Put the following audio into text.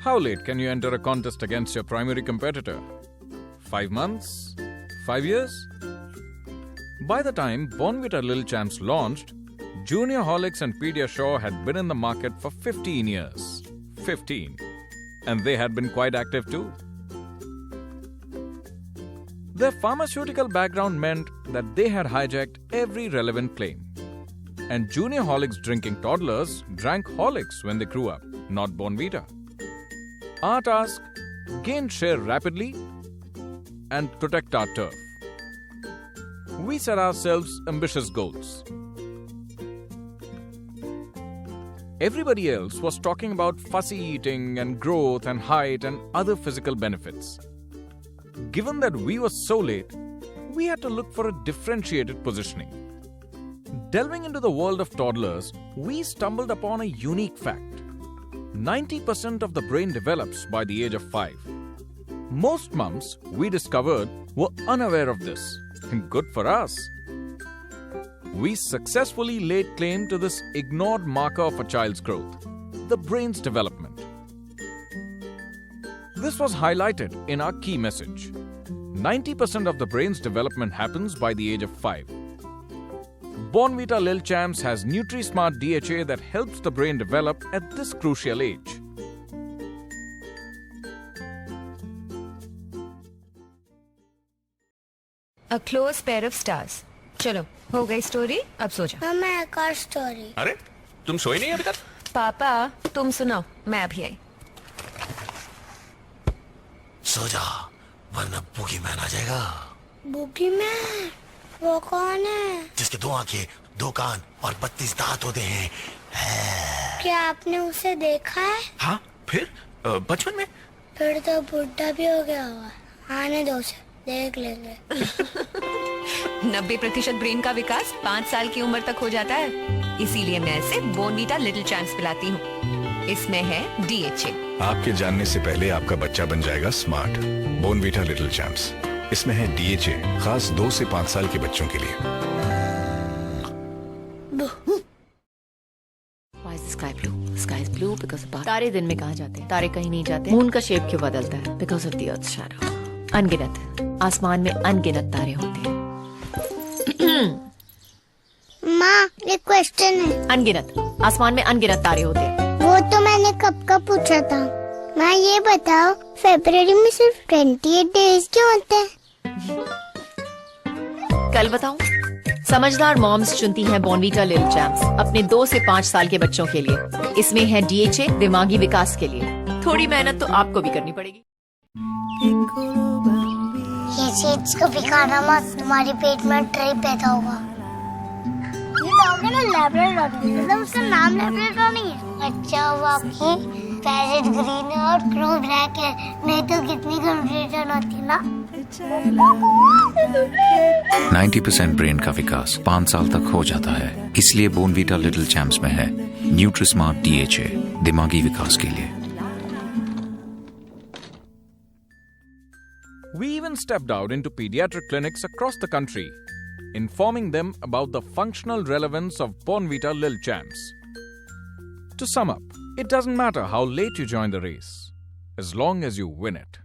How late can you enter a contest against your primary competitor? 5 months? 5 years? By the time Bournvita Lil Champs launched, Junior Horlicks and Pediasure had been in the market for 15 years. 15. And they had been quite active too. Their pharmaceutical background meant that they had hijacked every relevant claim. And Junior Horlicks drinking toddlers drank Horlicks when they grew up, not Bournvita. Our task: gain share rapidly and protect our turf. We set ourselves ambitious goals. Everybody else was talking about fussy eating and growth and height and other physical benefits. Given that we were so late, we had to look for a differentiated positioning. Delving into the world of toddlers, we stumbled upon a unique fact. 90% of the brain develops by the age of 5. Most mums, we discovered, were unaware of this. Good for us. We successfully laid claim to this ignored marker of a child's growth, the brain's development. This was highlighted in our key message. 90% of the brain's development happens by the age of 5. Bournvita Lil Champs has NutriSmart DHA that helps the brain develop at this crucial age. A close pair of stars. चलो, हो गई story, अब सो जाओ। मम्मा एक और story. अरे तुम सोए नहीं अभी तक? पापा तुम सुनाओ, मैं अभी आई। सो जा, वरना बूगी मैन आ जाएगा। Boogie man? वो कौन है? जिसके 2 आंखें, 2 कान और 32 दांत होते हैं। क्या आपने उसे देखा है? हाँ, फिर बचपन में? फिर तो बुढ़ा भी हो गया होगा। आने दो उसे, देख लेंगे। 90% ब्रेन का विकास 5 साल की उम्र तक हो जाता है। इसीलिए मैं इसे बोर्नवीटा लिटिल चैम्प्स पिलाती हूँ। इसमें है DHA। आपके जानने से पहले आपका बच्चा बन जाएगा स्मार्ट। बोर्नवीटा लिटिल चैम्प्स, इसमें है DHA, खास 2 से 5 साल के बच्चों के लिए। Sky blue. Sky is blue because of तारे दिन में कहाँ जाते हैं? तारे कहीं नहीं जाते। मून का शेप क्यों बदलता है? Because of the Earth's shadow. अनगिनत, आसमान में अनगिनत तारे होते हैं। माँ, एक क्वेश्चन है। अनगिनत, आसमान में अनगिनत तारे होते हैं। वो तो मैंने कब का पूछा था। माँ ये बताओ, फरवरी में सिर्फ 28 डेज क्यों होते हैं? कल बताऊं? समझदार मॉम्स चुनती हैं बोर्नवीटा लिटिल चैम्प्स अपने 2 से 5 साल के बच्चों के लिए। इसमें है DHA दिमागी विकास के लिए। थोड़ी मेहनत तो आपको भी करनी पड़ेगी। ये सीड्स को भी खाना मत, तुम्हारे पेट में ट्रे पैदा होगा। ये डॉग है ना लैब्राडोर, मतलब उसका नाम लैब्राडोर नहीं है। अच्छा हुआ कि पैरेट ग्रीन है और क्रो ब्लैक है, नहीं तो कितनी कंफ्यूजन होती ना। 90% ब्रेन का विकास 5 साल तक हो जाता है। इसलिए बोर्नवीटा लिटिल चैम्प्स में है न्यूट्रिस्मार्ट DHA दिमागी विकास के लिए। We even stepped out into pediatric clinics across the country, informing them about the functional relevance of Bournvita Lil Champs. To sum up, it doesn't matter how late you join the race, as long as you win it.